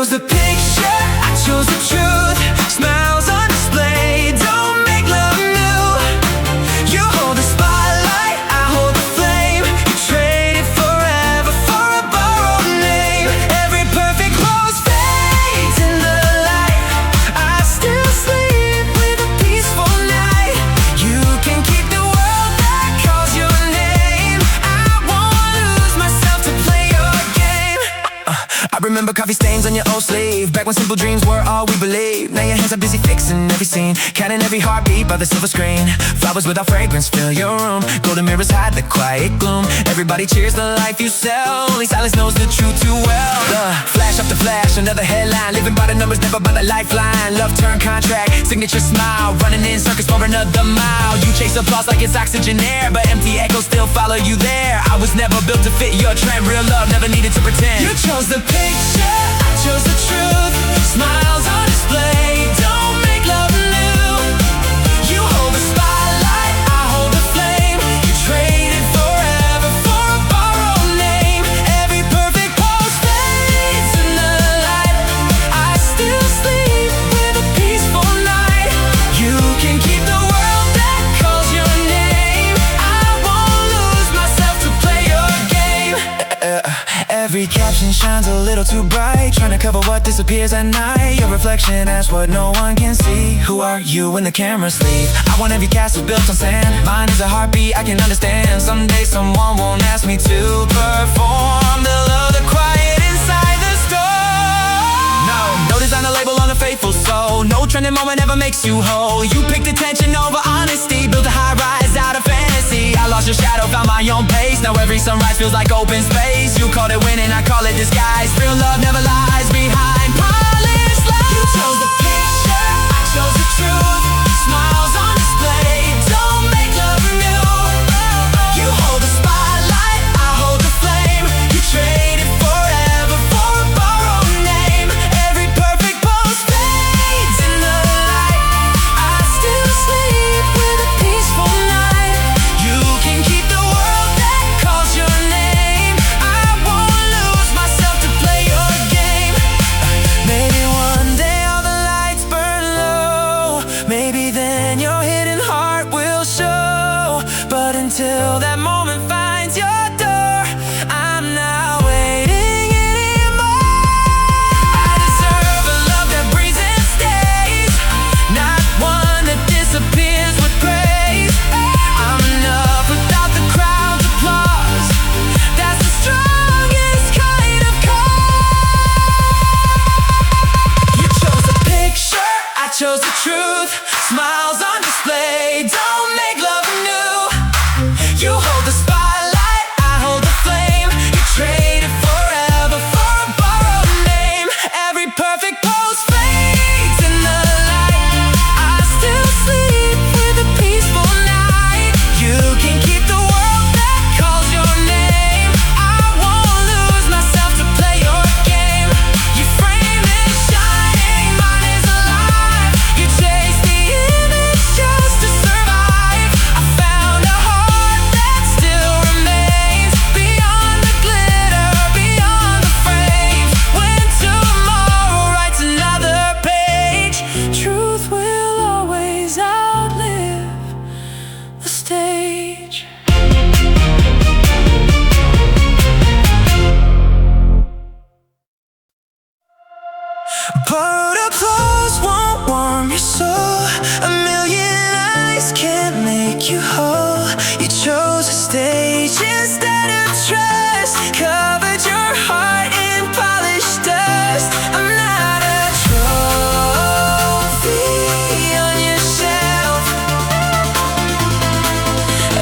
chose the picture, I chose the truth. Smiles on display, don't make love new. You hold the spotlight, I hold the flame. You traded forever for a borrowed name. Every perfect pose fades in the light. I still sleep with a peaceful night. You can keep the world that calls your name. I won't lose myself to play your game. I remember coffee stains on your old sleeve, back when simple dreams were all we believed. Now your hands are busy fixing every scene, counting every heartbeat by the silver screen. Flowers without fragrance fill your room, golden mirrors hide the quiet gloom. Everybody cheers the life you sell, only silence knows the truth too well. Flash after flash, another headline, living by the numbers, never by the lifeline. Love turn contract, signature smile, running in circles for another mile. You chase applause like it's oxygen air, but empty echoes still follow you there. I was never built to fit your trend, real love never needed to pretend. You chose the picture, I chose the truth. Smiles on display, don't make love new. You hold the spotlight, I hold the flame. You traded forever for a borrowed name. Every perfect pose fades in the light. I still sleep with a peaceful night. You can keep the world that calls your name. I won't lose myself to play your game. Every caption shines a little too bright, trying to cover what disappears at night. Your reflection, that's what no one can see. Who are you when the cameras leave? I want every castle built on sand. Mine is a heartbeat I can understand. Someday someone won't ask me to perform. They'll love the quiet inside the storm. No designer label on a faithful soul. No trending moment ever makes you whole. You picked attention over honesty, built a high rise out of fantasy. I lost your shadow, found my own pace. Now every sunrise feels like open space. You called it winning, I call it disguise. Real love never lies behind polished lies. You chose the picture, I chose the truth. Smiles on display, don't make love new. You hold the spotlight, I hold the flame. You traded forever for a borrowed name. Every perfect pose fades in the light. I still sleep with a peaceful night. You can keep the world that calls your name. I won't lose myself to play your game. Maybe one day all the lights burn low. Maybe then your hidden heart will show. But until that moment finds your door, I'm not waiting anymore. I deserve a love that breathes and stays, not one that disappears with praise. I'm enough without the crowd's applause. That's the strongest kind of cause. You chose the picture, I chose the truth. Smiles on display, don't make love new. You hold the spotlight, I hold the flame. You traded forever for a borrowed name. Every perfect pose fades in the light. I still sleep with a peaceful night. You can keep the world that calls your name. I won't lose myself to play your game. Your frame is shining, mine is alive. You chase the image just to survive. I found a heart that still remains beyond the glitter, beyond the frames. When tomorrow writes another page, truth will always outlive the stage. But applause won't warm your soul. A million eyes can't make you whole. You chose a stage instead of trust. Covered your heart in polished dust. I'm not a trophy on your shelf.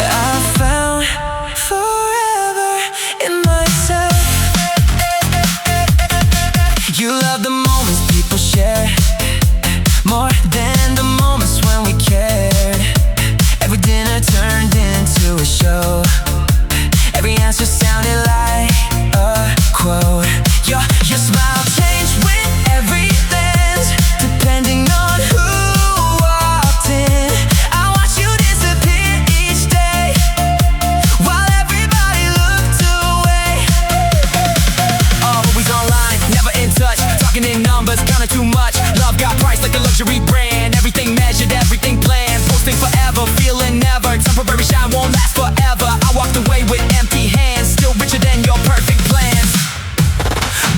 I found forever in myself. You love the moments people share, more than the moments when we cared. Every dinner turned last forever. I walked away with empty hands, still richer than your perfect plans.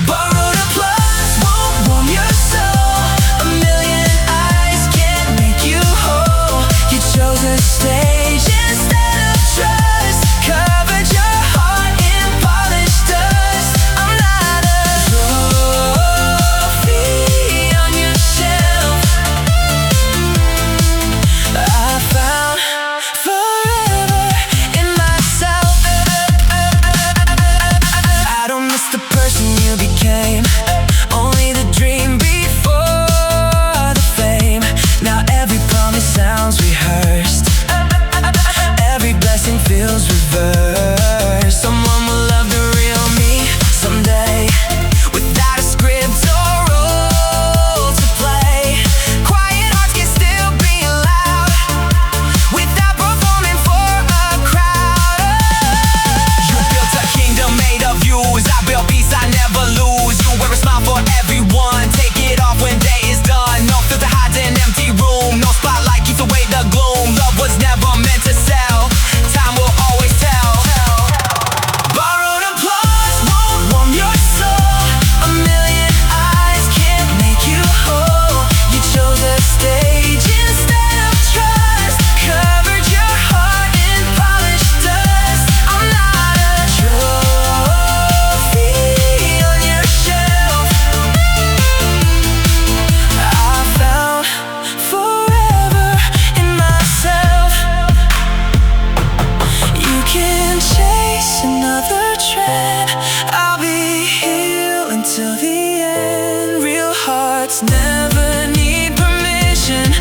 Borrowed applause won't warm your soul. A million eyes can't make you whole. You chose a stage instead of trust. Covered your heart in polished dust. I'm not a trophy on your shelf. I found forever in myself. I don't miss the person you became, only the dream before the fame. Now every promise sounds rehearsed, every blessing feels reversed. Someone will love the real me someday, without a script or role to play. Quiet hearts can still be loud, without performing for a crowd. You built a kingdom made of views. I built peace, I never lose. You wear a smile for everyone, take it off when day is done. No filter hides an empty room, no spotlight keeps away the gloom. Love was never meant to sell, time will always tell. Borrowed applause won't warm your soul. A million eyes can't make you whole. You chose a stage instead of trust. Covered your heart in polished dust. I'm not a trophy on your shelf. I found forever in myself. You can chase another trend, I'll be here until the end. Real hearts never need permission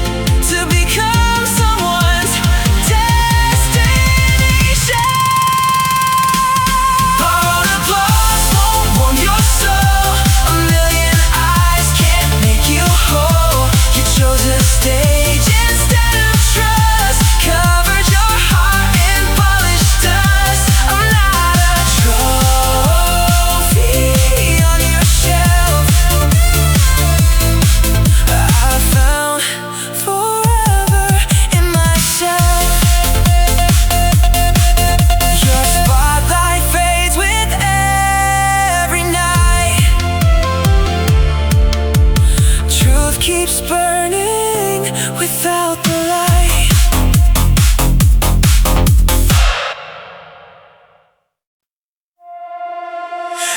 to become someone's destination. Borrowed applause won't warm your soul. A million eyes can't make you whole. You chose a stage instead of trust. Covered your heart in polished dust. I'm not a trophy on your shelf. I found forever in myself. Your spotlight fades with every night. Truth keeps burning without the light.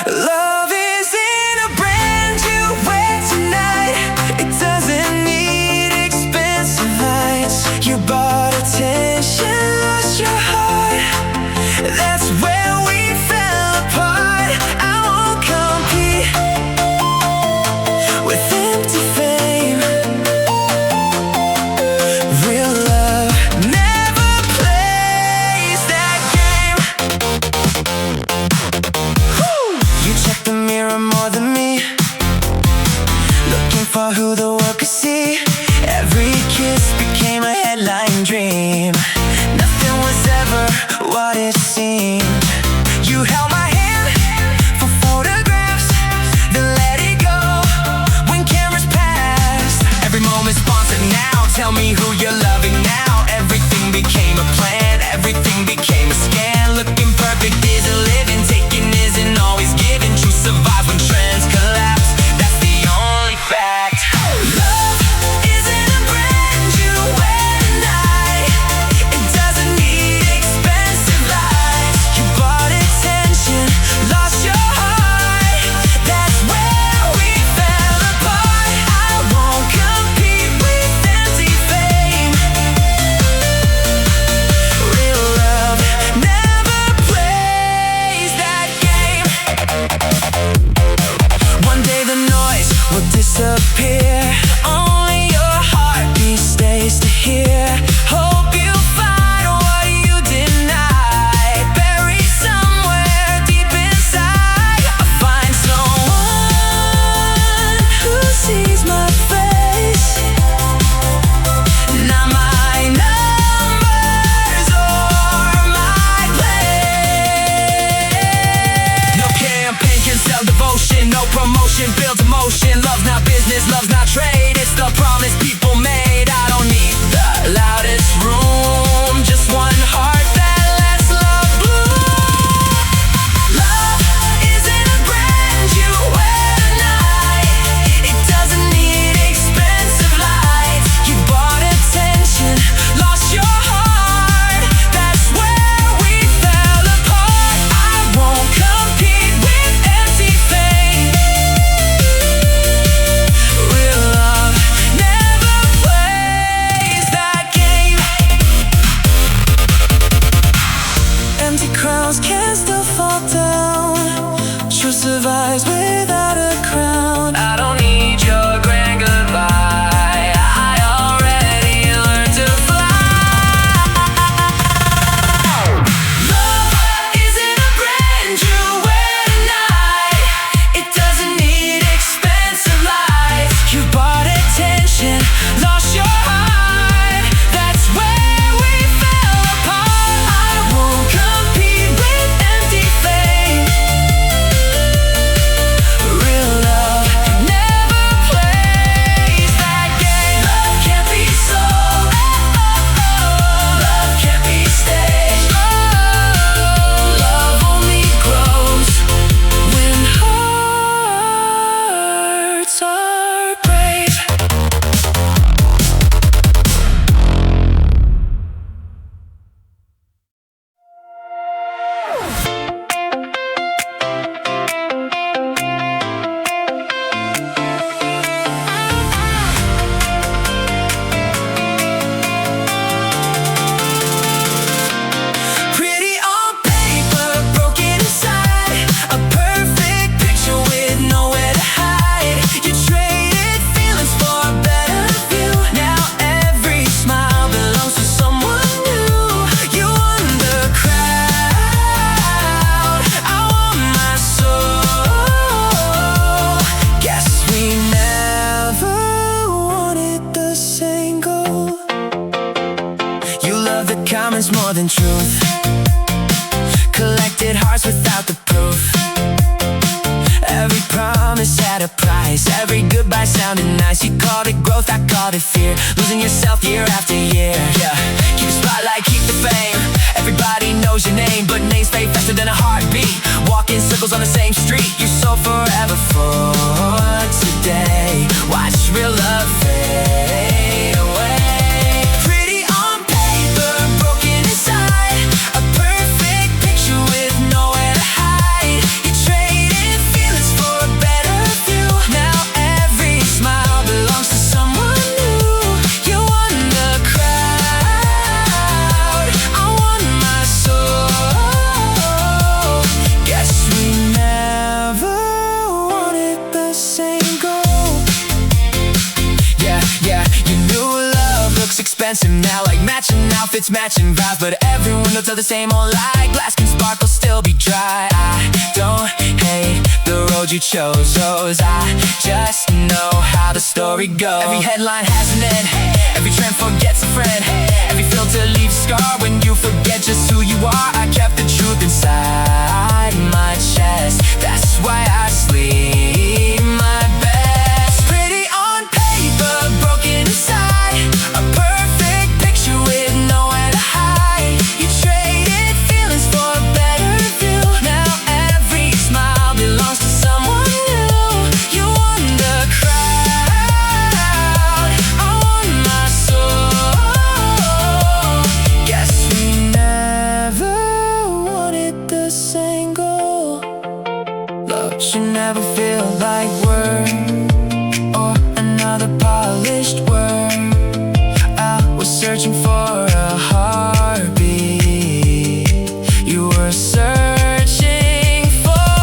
Love is in a brand new way tonight. It doesn't need expensive lights. You bought attention, lost your heart. That's where we fell apart. I won't compete with empty fame. Real love never plays that game. You check the mirror more than me, looking for who the world could see. Every kiss became a headline dream. Nothing was ever what it seemed. You held my hand for photographs, then let it go when cameras pass. Every moment's sponsored now. Tell me who you're loving now. Everything became a plan, everything became a scan. Looking perfect isn't living, taking isn't always giving. Truth survives when trends collapse, that's the only fact. Love isn't a brand new way tonight. It doesn't need expensive lights. You bought attention, lost your heart. That's where we fell apart. I won't compete with empty fame. Real love comments more than truth. Collected hearts without the proof. Every promise had a price. Every goodbye sounded nice. You called it growth, I called it fear. Losing yourself year after year. Yeah, keep the spotlight, keep the fame. Everybody knows your name, but names fade faster than a heartbeat. Walk in circles on the same street. You're so forever for today. Watch real love fade away. Pretty on paper, broken inside. A perfect picture with nowhere to hide. You traded feelings for a better view. Now every smile belongs to someone new. You won the crowd, I won my soul. Guess we never wanted the same goal. Yeah, your new love looks expensive now, like matching outfits, matching vibes, but everyone will tell the same old lie. Glass can sparkle, still be dry. I don't hate the road you chose, I just know how the story goes. Every headline has an end, every trend forgets a friend. Every filter leaves a scar when you forget just who you are. I kept the truth inside my chest, that's why I sleep my best. Pretty on paper, broken inside. A perfect picture with nowhere to hide. You traded feelings for a better view. Now every smile belongs to someone new. You won the crowd, I won my soul. Guess we never wanted the same goal. Love should never feel like work or another polished word. I was searching for a heartbeat. You were searching for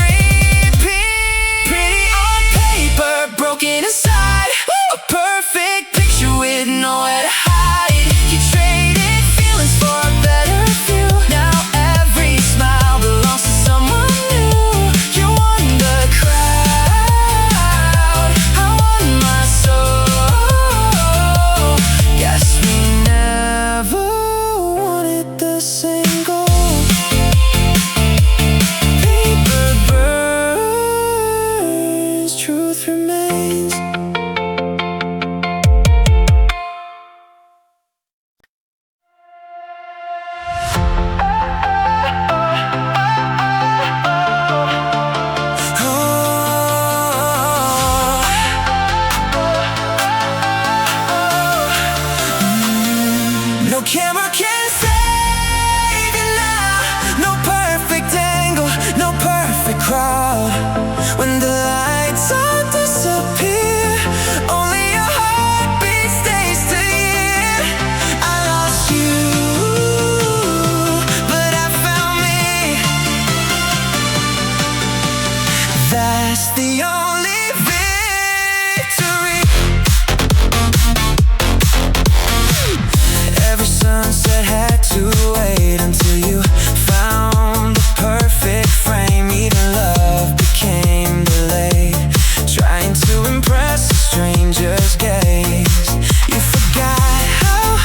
repeat. Pretty on paper, broken inside. A perfect picture with nowhere to hide. You traded feelings for a better view. Now every smile belongs to someone new. You won the crowd, I won my soul. Guess we never wanted the same goal. Paper burns, truth remains. No camera can save you now. No perfect angle, no perfect crowd. When the lights all disappear, only your heartbeat stays to hear. I lost you, but I found me. That's the only victory. Every sunset had to wait until you found the perfect frame. Even love became delayed, trying to impress a stranger's gaze. You forgot how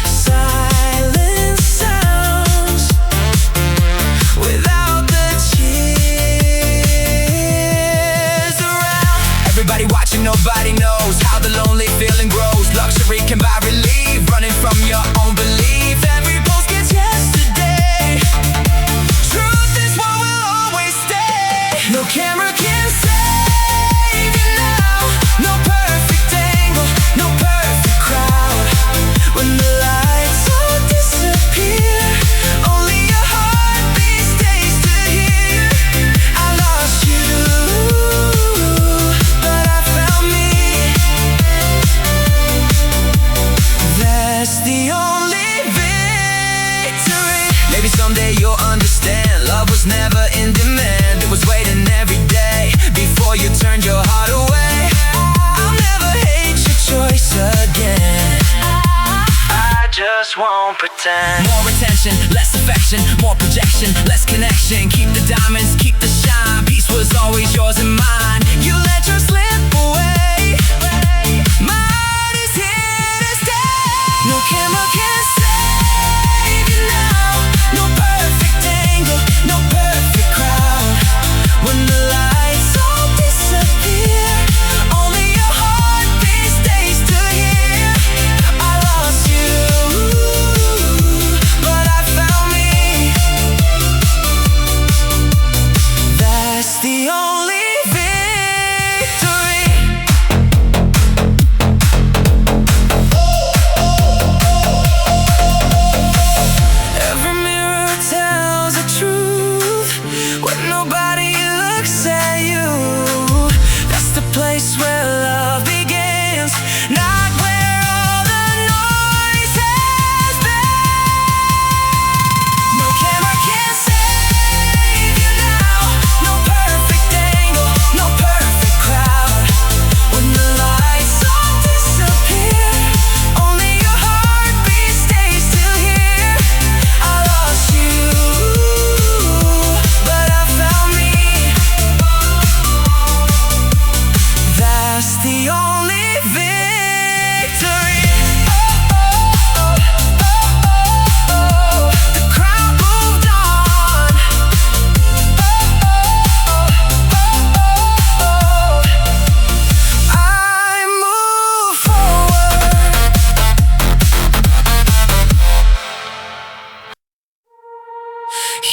silence sounds without the cheers around. Everybody watching, nobody knows how the lonely feeling grows. Luxury can buy relief, running from your own belief. Every post gets yesterday. Truth is what will always stay. No camera can save you now. No perfect angle, no perfect crowd. When the lights all disappear, only your heartbeat stays to hear. I lost you, but I found me. That's the only victory. Maybe someday you'll understand. Love was never in demand. It was waiting every day before you turned your heart away. I'll never hate your choice again. I just won't pretend. More attention, less affection, more projection, less connection. Keep the diamonds, keep the shine. Peace was always yours and mine. You let yours slip away. Mine is here to stay. No camera can save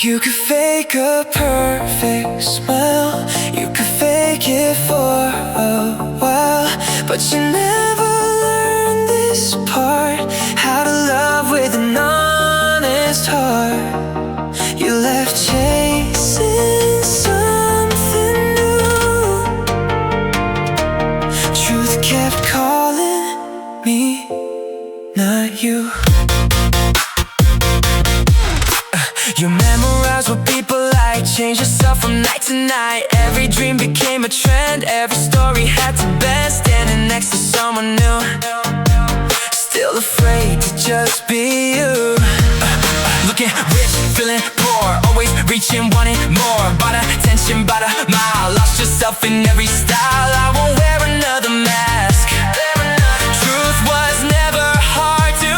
You could fake a perfect smile, you could fake it for a while, but you never learned this part, how to love with an honest heart. You left chasing something new. Truth kept calling me, not you. You memorize what people like, change yourself from night to night. Every dream became a trend, every story had to bend. Standing next to someone new, still afraid to just be you. Looking rich, feeling poor, always reaching, wanting more. Bought attention, bought a mile, lost yourself in every style. I won't wear another mask. Truth was never hard to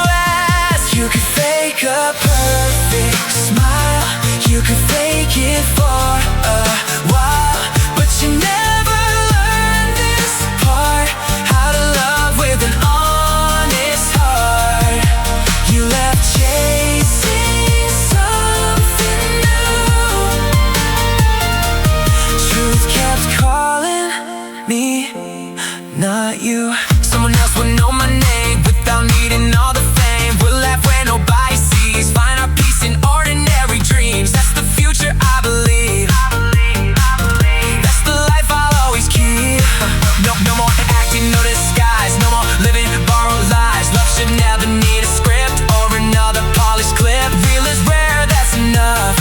ask. You could fake a perfect smile, you could fake it for a while, but you never learned this part, how to love with an honest heart. You left chasing something new. Truth kept calling me, not you. Someone else would know my name without needing all the fame. We'll laugh when nobody sees, find our peace in ordinary dreams. That's the future I believe. That's the life I'll always keep. No more acting, no disguise, no more living borrowed lies. Love should never need a script or another polished clip. Real is rare, that's enough.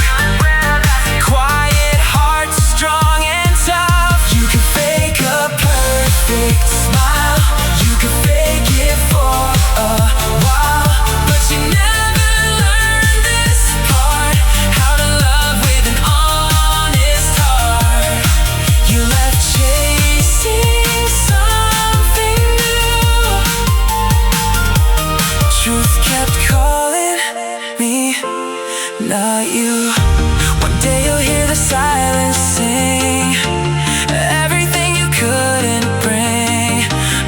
Quiet hearts, strong and tough. You can fake a perfect smile, you can fake it for a while, but you never learned this part, how to love with an honest heart. You left chasing something new. Truth kept calling me, not you. One day you'll hear the silence sing everything you couldn't bring.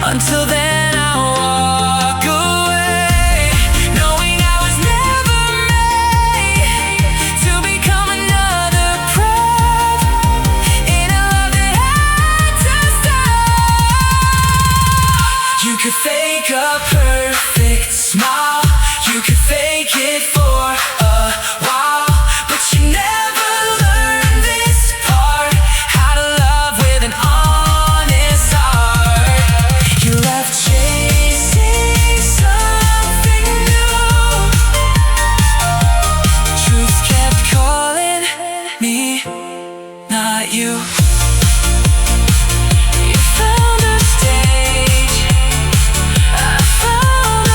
Until then I'll walk away, knowing I was never made to become another breath in a love that had to stop. You could fake a perfect smile, you could fake it for a while, but you never learned this part, how to love with an honest heart. You left chasing something new. Truth kept calling me, not you. You found a stage, I found a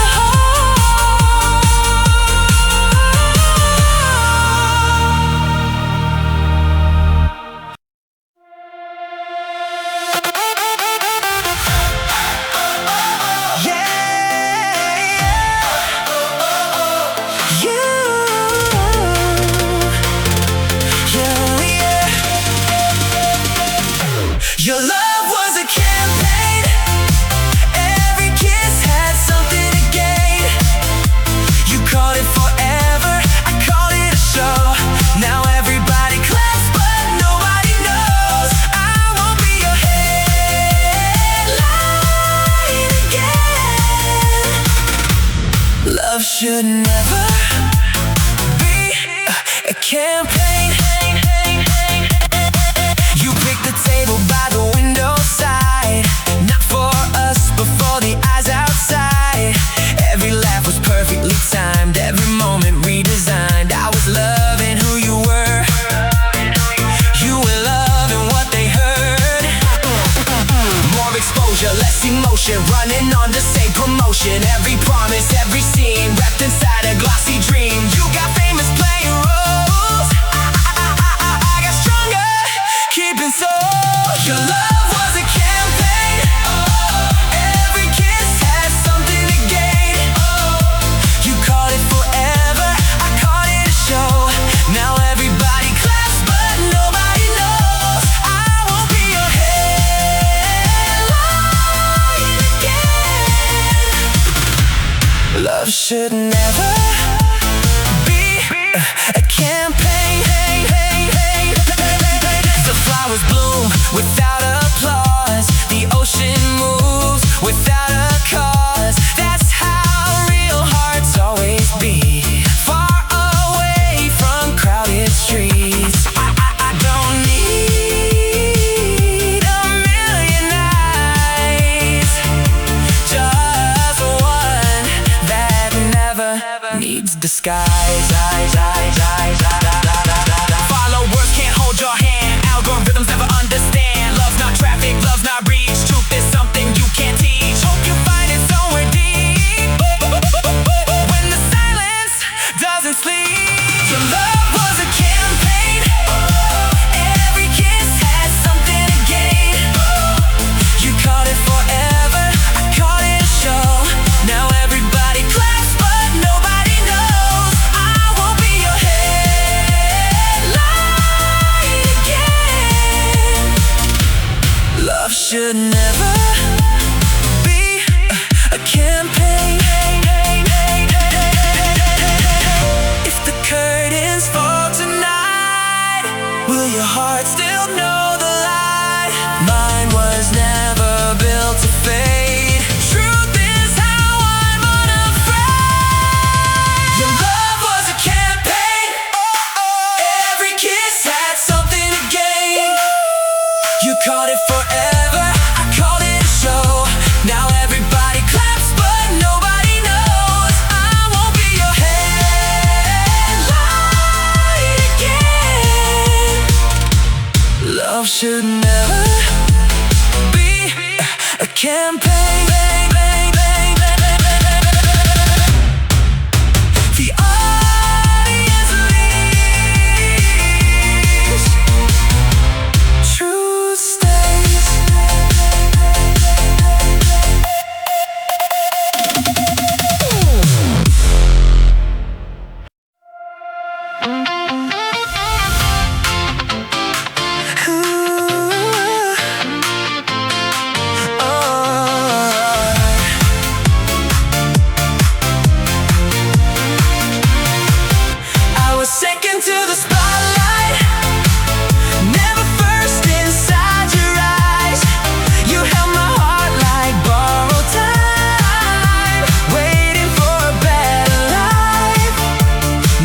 Your love was a campaign, every kiss had something to gain. You called it forever, I called it a show. Now everybody claps but nobody knows. I won't be your headline again. Love should never be a campaign. You picked the table by the window side, not for us but for the eyes outside. Every laugh was perfectly timed, every moment redesigned. I was loving who you were, you were loving what they heard. More exposure, less emotion, running on the same promotion. Every promise, every scene, wrapped inside a glossy dream. You got famous playing roles, I got stronger, keeping soul. Your love was a campaign, every kiss had something to gain. You called it forever, I called it a show. Now everybody claps but nobody knows. I won't be your headline again. Love should never be a campaign. The flowers bloom without applause. The ocean moves without a cause. That's how real hearts always be. Far away from crowded streets. I don't need a million eyes. Just one that never needs disguise. Followers can't hold your hand. Algorithms never understand. Love's not traffic, love's not reach. Truth is something you can't teach. Hope you find it somewhere deep. When the silence doesn't sleep. Your love was a campaign. Every kiss had something to gain. You caught it forever, I caught it a show. Now everybody claps but nobody knows. I won't be your headline again. Love should never be a campaign. If the curtains fall tonight, will your heart still know the light? Mine was never built to fade. Truth is how I'm unafraid. Your love was a campaign. Every kiss had something to gain. You caught it forever, I called it a show. Now everybody claps but nobody knows. I won't be your headline again. Love should never be a campaign. The audience leaves. Truth stays. I was second to the spotlight, never first inside your eyes. You held my heart like borrowed time, waiting for a better life.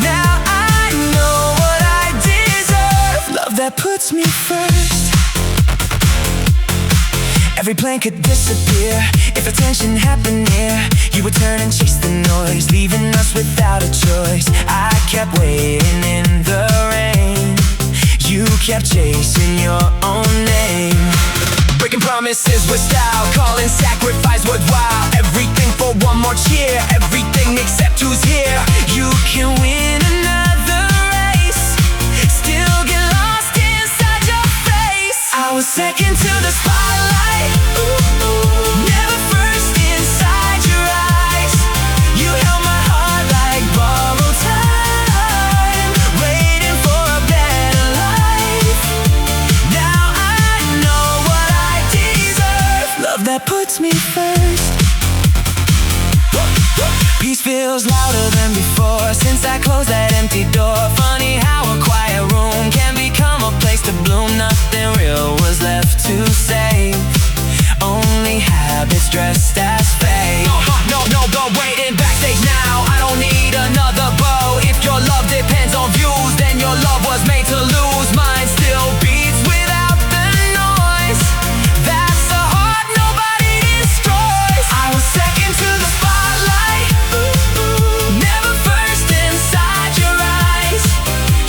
Now I know what I deserve. Love that puts me first. Every plan could disappear if attention happened near. You would turn and chase the noise, leaving us without a choice. I kept waiting in the rain. You kept chasing your own name. Breaking promises with style, calling sacrifice worthwhile. Everything for one more cheer, everything except who's here. You can win another race, still get lost inside your face. I was second to the spotlight, never first inside your eyes. You held my heart like borrowed time, waiting for a better life. Now I know what I deserve. Love that puts me first. Peace feels louder than before since I closed that empty door. Funny how a quiet room can become a place to bloom. Nothing real was left to say, only habits dressed as fate. No, waiting backstage now. I don't need another bow. If your love depends on views, then your love was made to lose. Mine still beats without the noise. That's a heart nobody destroys. I was second to the spotlight, never first inside your eyes.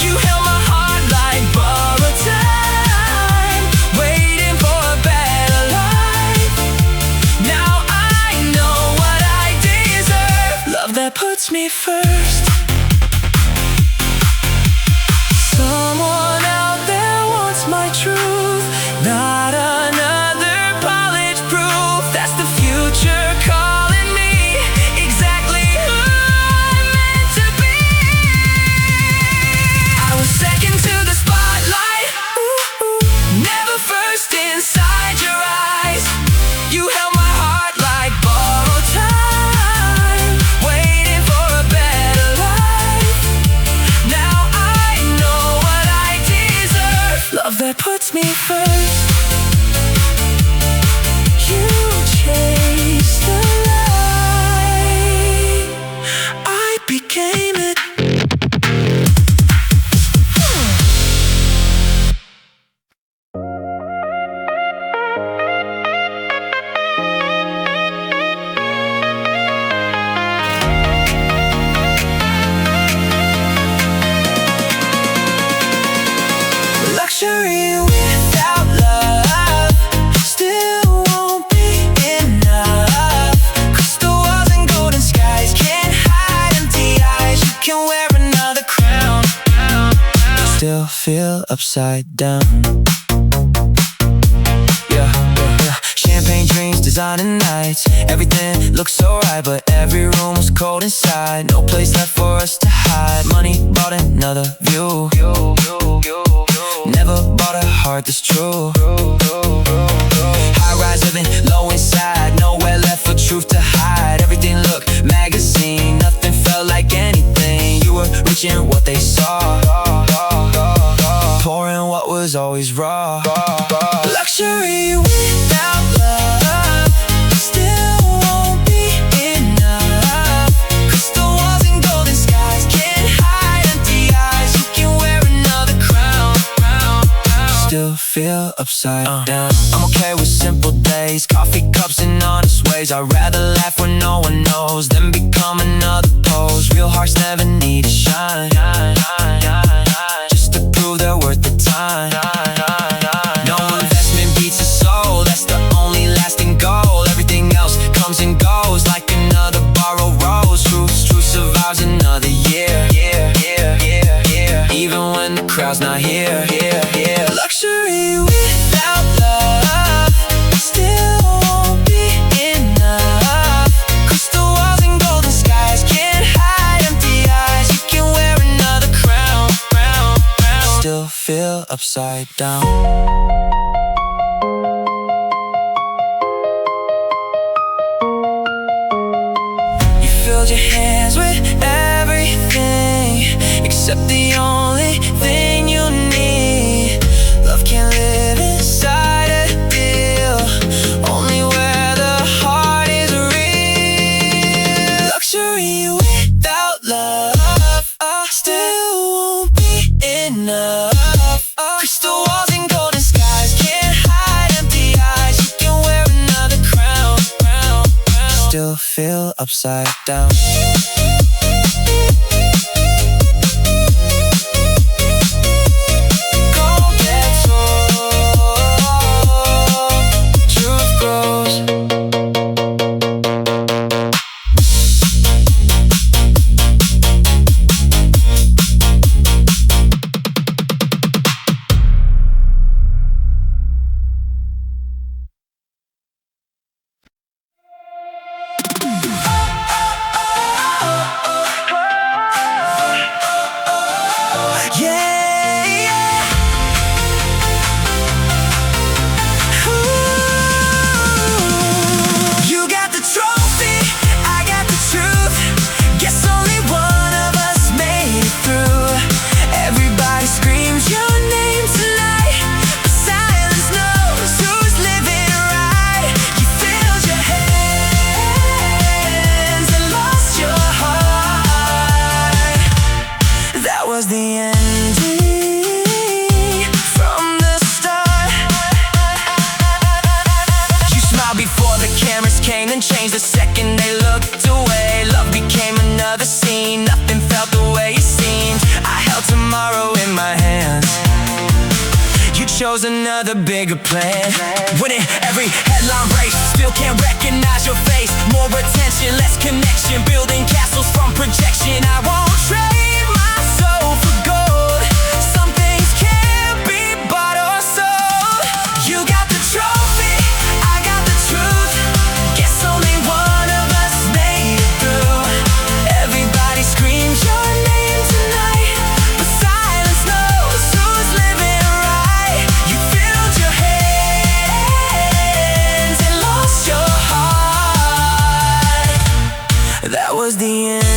You held my heart like borrowed time, waiting for a better life. Now I know what I deserve. Love that puts me first. Someone out there wants my truth, not another polished proof. That's the future calling me, exactly who I'm meant to be. I was second to the spotlight, never first inside your eyes. You held my heart like borrowed time, waiting for a better life. still feel upside down. Yeah. Champagne dreams, designer nights. Everything looks so right, but every room was cold inside. No place left for us to hide. Money bought another view. Never bought a heart that's true. High rise living low inside. Nowhere left for truth to hide. Everything looked magazine. Nothing felt like anything. You were reaching what they saw. Pouring what was always raw. Luxury without love still won't be enough. Crystal walls and golden skies can't hide empty eyes. You can wear another crown. Still feel upside down. I'm okay with simple days, coffee cups and honest ways. I'd rather laugh when no one knows than become another pose. Real hearts never need to shine, just to prove they're worth the time. No investment beats a soul, that's the only lasting goal. Everything else comes and goes like another borrowed rose. Truth survives another year. Even when the crowd's not here. Luxury without love still won't be enough. Crystal walls and golden skies can't hide empty eyes. You can wear another crown. Still feel upside down. You filled your hands with everything except the only thing you need. Love can't live inside a deal, only where the heart is real. Luxury without love still won't be enough. Crystal walls and golden skies can't hide empty eyes. You can wear another crown. Still feel upside down. Was the ending from the start. You smiled before the cameras came, then changed the second they looked away. Love became another scene, nothing felt the way it seemed. I held tomorrow in my hands. You chose another bigger plan. Winning every headline race, still can't recognize your face. More attention, less connection, building castles from projection. I won't trade my soul for gold. Some things can't be bought or sold. You got the trophy, I got the truth. Guess only one of us made it through. Everybody screams your name tonight, but silence knows who's living right. You filled your hands and lost your heart. That was the end.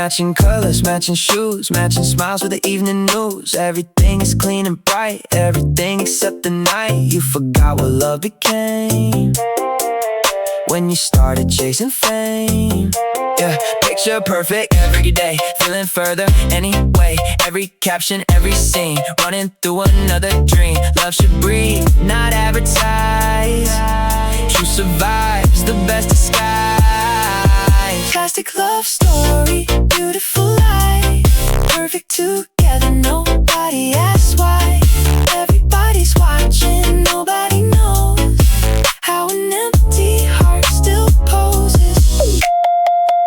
Matching colors, matching shoes, matching smiles with the evening news. Everything is clean and bright, everything except the night you forgot what love became when you started chasing fame. Yeah, picture perfect every day, feeling further anyway. Every caption, every scene, running through another dream. Love should breathe, not advertise. True survives, the best disguise. Plastic love story, beautiful life. Perfect together, nobody asks why. Everybody's watching, nobody knows how an empty heart still poses.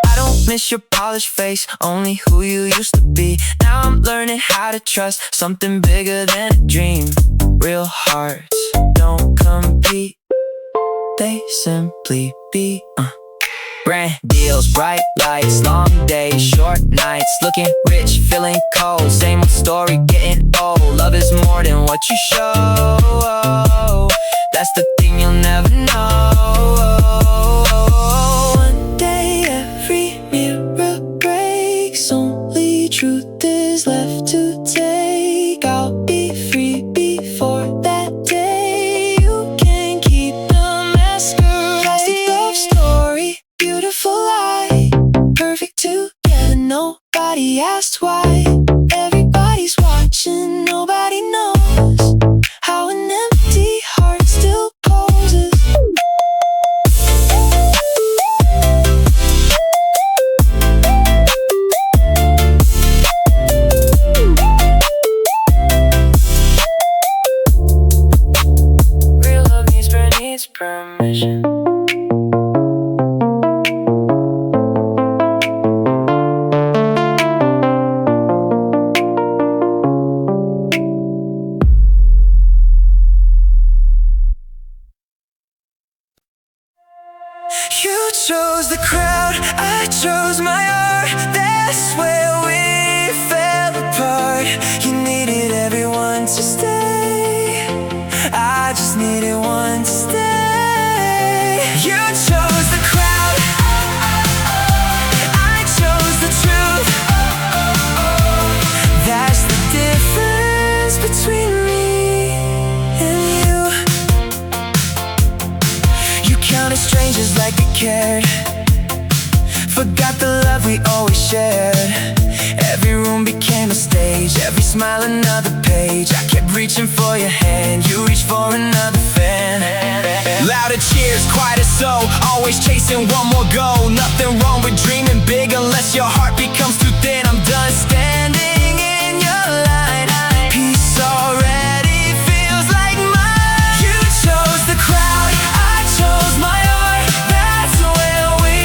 I don't miss your polished face, only who you used to be. Now I'm learning how to trust something bigger than a dream. Real hearts don't compete, they simply be. Brand deals, bright lights, long days, short nights. Looking rich, feeling cold, same old story, getting old. Love is more than what you show, that's the thing you'll never know. One day every mirror breaks, only truth is left to take. I'll be free before that day. You can keep the masquerade. Plastic love story, beautiful light. Perfect together, nobody asked why. Everybody's watching, nobody knows how an empty heart still poses. Real love needs permission. You chose the crowd, I chose my art. That's where we fell apart. You needed everyone to stay, I just needed one to stay. You chose the crowd, I chose the truth. That's the difference between me and you. You counted strangers like they cared, forgot the love we always shared. Every room became a stage, every smile another page. I kept reaching for your hand, you reached for another fan. Louder cheers, quieter soul, always chasing one more goal. Nothing wrong with dreaming big unless your heart becomes too thin. I'm done standing in your line, peace already feels like mine. You chose the crowd, I chose my art. That's where we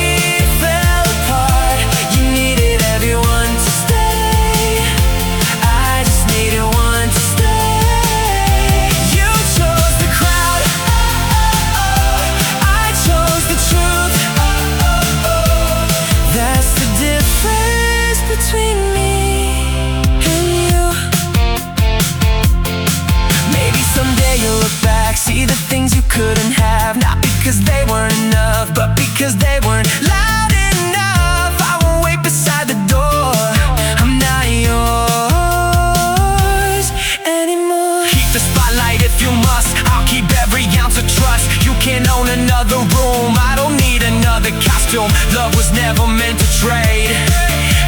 fell apart. You needed everyone to stay, I just needed one to stay. You chose the crowd, I chose the truth. That's the difference between me and you. Maybe someday you'll look back, see the things you couldn't have. Not because they weren't enough, but because they weren't loud enough. I won't wait beside the door, I'm not yours anymore. Keep the spotlight if you must, I'll keep every ounce of trust. You can't own another room, I don't need another costume. Love was never meant to trade,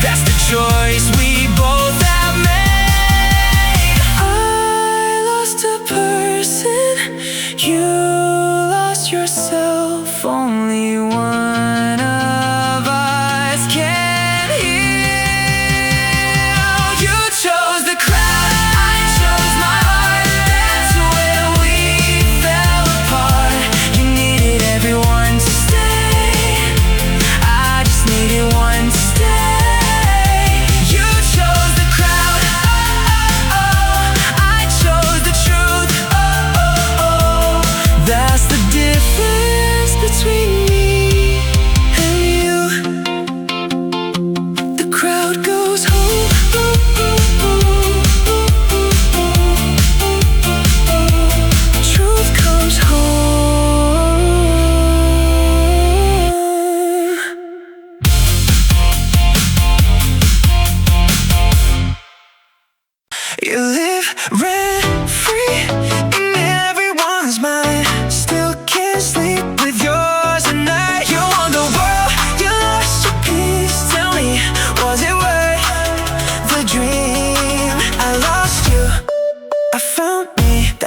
that's the choice we both have made. I lost a person, you lost yourself. Only one of us can heal. You chose the crowd, I chose my heart. That's where we fell apart. You needed everyone to stay, I just needed one to stay. You chose the crowd, I chose the truth. That's the difference between me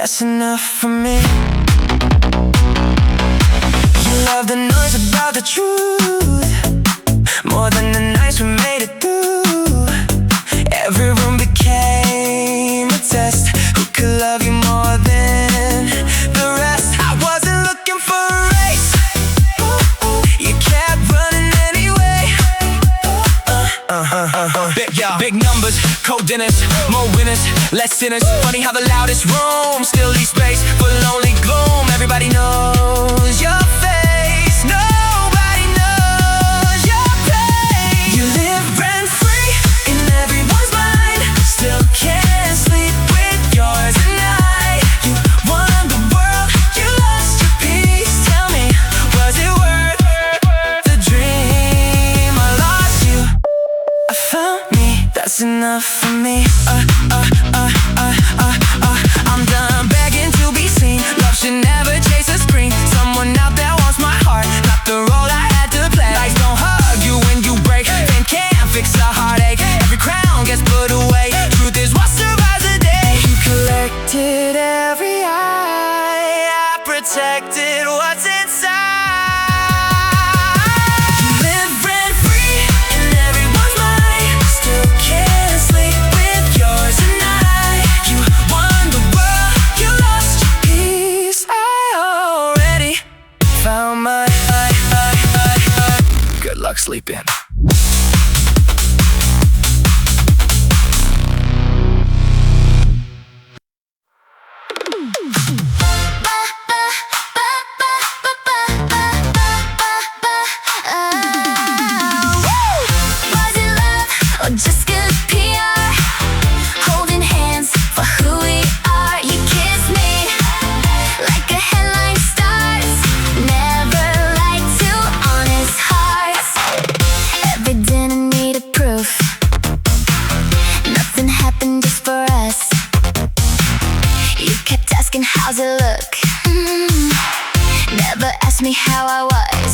that's enough for me. You love the noise about the truth more than the nights we made it through. Every room became a test. Who could love you more than the rest? I wasn't looking for a race. You kept running anyway. Big numbers, cold dinners, more winners, less sinners. Funny how the loudest room still leaves space for lonely gloom. Everybody knows your face. Nobody knows your pain. You live rent free in everyone's mind. Still can't sleep with yours at night. You won the world, you lost your peace. Tell me, was it worth the dream? I lost you, I found me. That's enough for me. I'm done begging to be seen. Love should never chase a screen. Someone out there wants my heart, not the role I had to play. Life don't hug you when you break, and can't fix a heartache. Every crown gets put away. Truth is what survives the day. You collected every eye, I protected what's inside. Sleep in. How's it look? Never asked me how I was.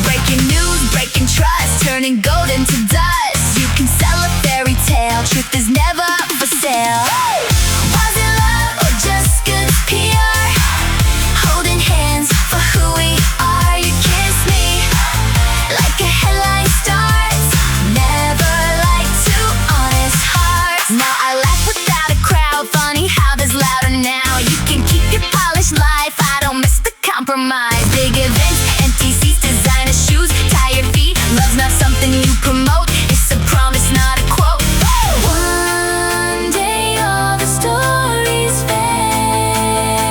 Breaking news, breaking trust, turning gold into dust. You can sell a fairy tale, truth is never for sale. Was it love or just good PR? Holding hands for who we are. You kiss me like a headline starts. Never lied to honest hearts. Now I laugh without a crowd. Funny how there's louder now. You can keep your polished life, I don't miss the compromise. Big events, empty seats, designer shoes, tired feet. Love's not something you promote, it's a promise, not a quote. One day all the stories fade.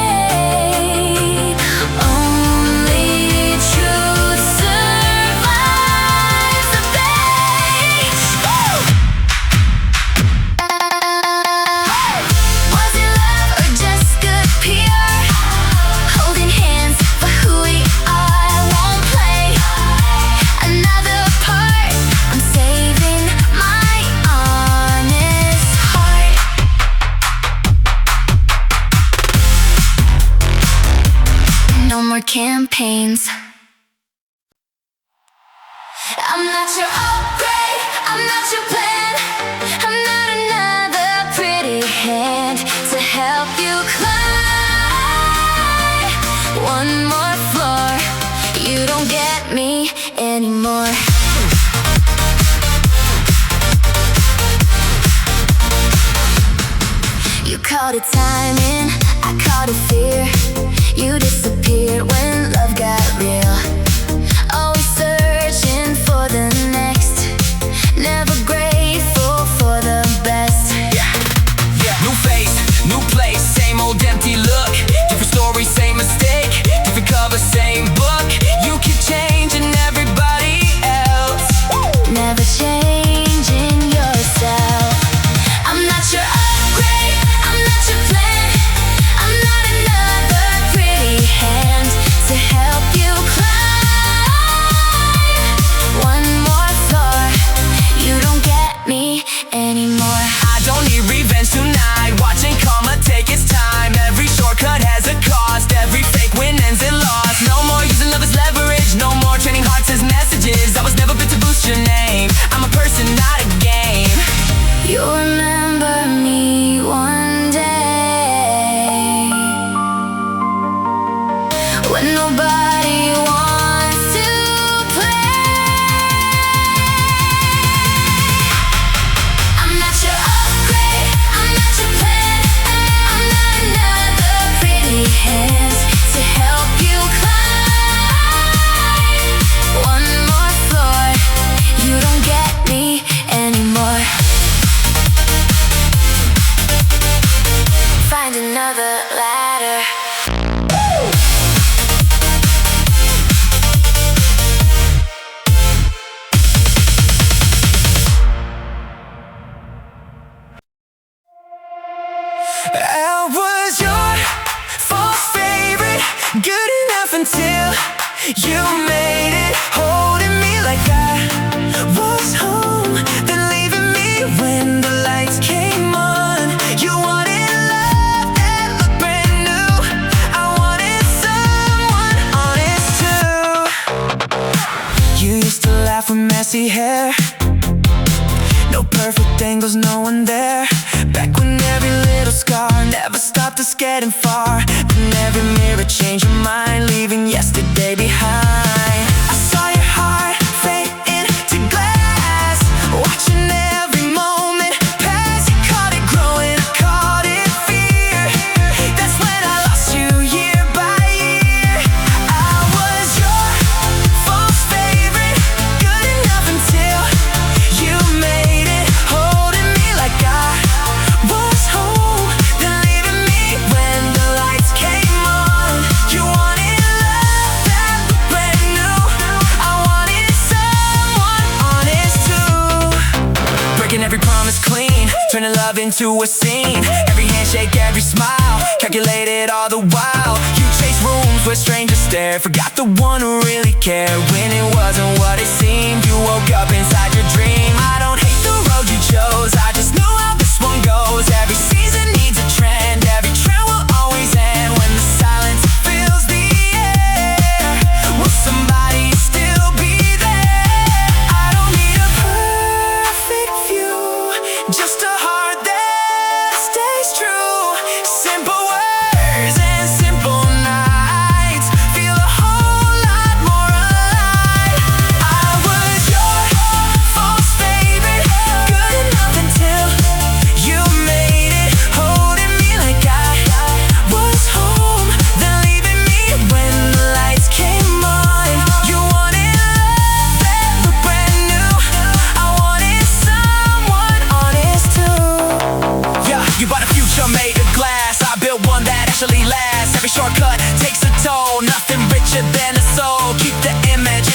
Only truth survives the page. Was it love or just good PR? Holding hands for who we are. I won't play another part. I'm saving my honest heart. No more campaigns. I'm not your upgrade, I'm not your plan. I'm not another pretty hand to help you climb one more floor. You don't get me anymore. You called it timing, I called it fear. You disappeared when love got real. Always searching for the next, never grateful for the best. New face, new place, same old empty look. Different story, same mistake. Different cover, same book. You keep changing everybody else. Never changing yourself. I'm not your upgrade, I'm not your plan. I'm not another pretty hand to help you climb messy hair. No perfect angles, no one there. Back when every little scar never stopped us getting far. When every mirror changed your mind, leaving yesterday behind. I saw your heart fade into glass, watching every moment pass. You caught it growing, I caught it fear. That's when I lost you year by year. I was your false favorite, good enough until you made it, holding me like I was home, then leaving me when the lights came on. You wanted love that looked brand new. I wanted someone honest too. Breaking every promise clean, turning love into a scene. Every handshake, every smile, calculated all the while. You chased rooms where strangers stare, forgot the one who really cared. When it wasn't what it seemed, you woke up inside your dream. I don't hate the road you chose, I just know how this one goes. Every season needs a trend, every trend will always end. When the silence fills the air, will somebody still be there? I don't need a perfect view, just a heart that stays true. Simple words and simple nights feel a whole lot more alive. I was your false favorite, good enough until you made it, holding me like I was home, then leaving me when the lights came on. You wanted love that looked brand new. I wanted someone honest too. Yeah, you bought a future made of glass, I built one that actually lasts. Every shortcut takes a toll, nothing richer than a soul. Keep the image,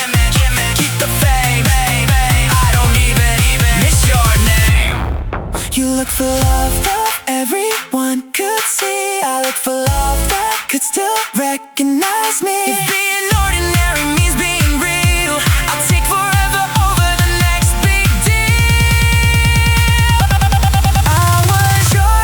keep the fame. I don't even miss your name. You look for love that everyone could see. I look for love that could still recognize me. If being ordinary means being real, I'll take forever over the next big deal. I was your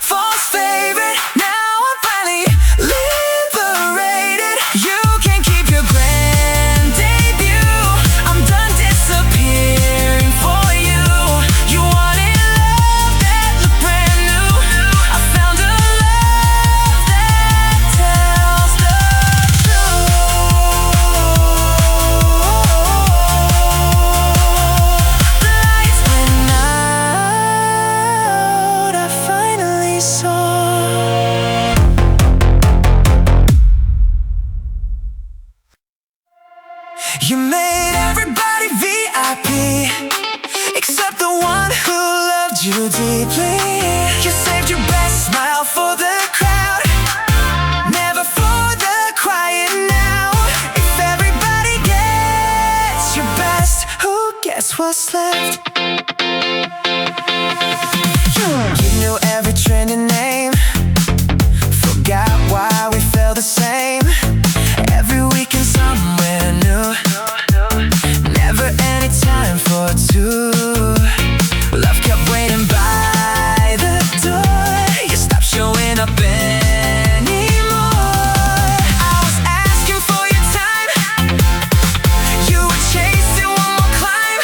false favorite, now I'm finally liberated. You can keep your grand debut, I'm done disappearing for you. You wanted love that looked brand new. I found a love that tells the truth. The lights went out, I finally saw. You made everybody VIP, except the one who loved you deeply. You saved your best smile for the crowd, never for the quiet now. If everybody gets your best, who gets what's left? You knew every trending name, forgot why we felt the same. Every weekend somewhere new, never any time for two. Love kept waiting by the door, you stopped showing up anymore. I was asking for your time, you were chasing one more climb.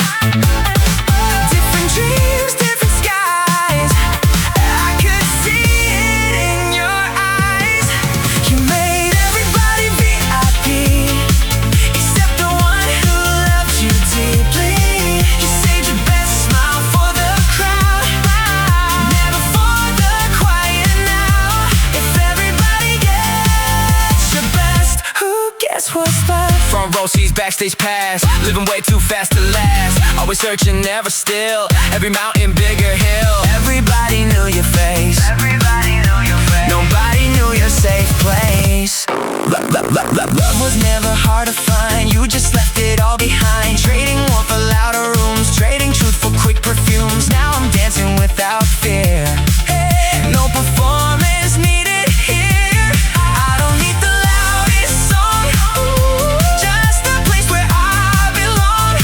Different dreams, different skies, I could see it in your eyes. You made everybody VIP, except the one who loved you deeply. You saved your best smile for the crowd, never for the quiet now. If everybody gets your best, who gets what's left? Front row seats, backstage pass, living way too fast to last. Always searching, never still, every mountain, bigger hill. Everybody knew your face, nobody knew your safe place. Love was never hard to find, you just left it all behind. Trading warmth for louder rooms, trading truth for quick perfumes. Now I'm dancing without fear, no performance needed here. I don't need the loudest song, just a place where I belong.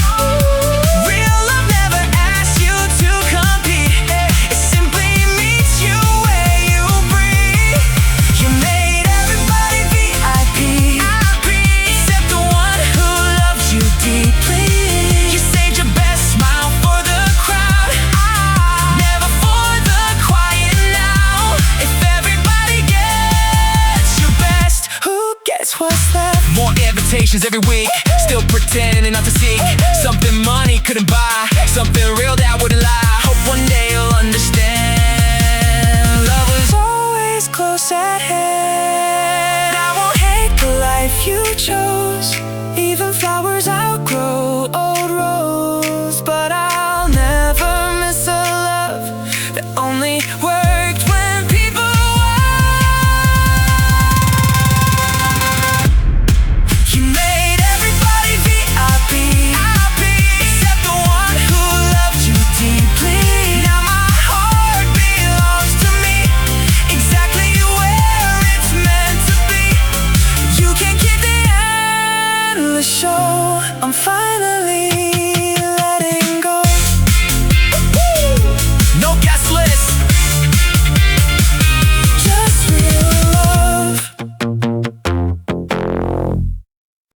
Real love never asks you to compete, it simply meets you where you breathe. You made everybody VIP, except the one who conversations every week, still pretending not to seek something money couldn't buy, something real that wouldn't lie. Hope one day you'll understand. Love was always close at hand. I won't hate the life you chose. Even flowers outgrow old rose, but I'll never miss a love that only worked when people were. You made everybody VIP, except the one who loved you deeply. Now my heart belongs to me, exactly where it's meant to be. You can keep the endless show. I'm finally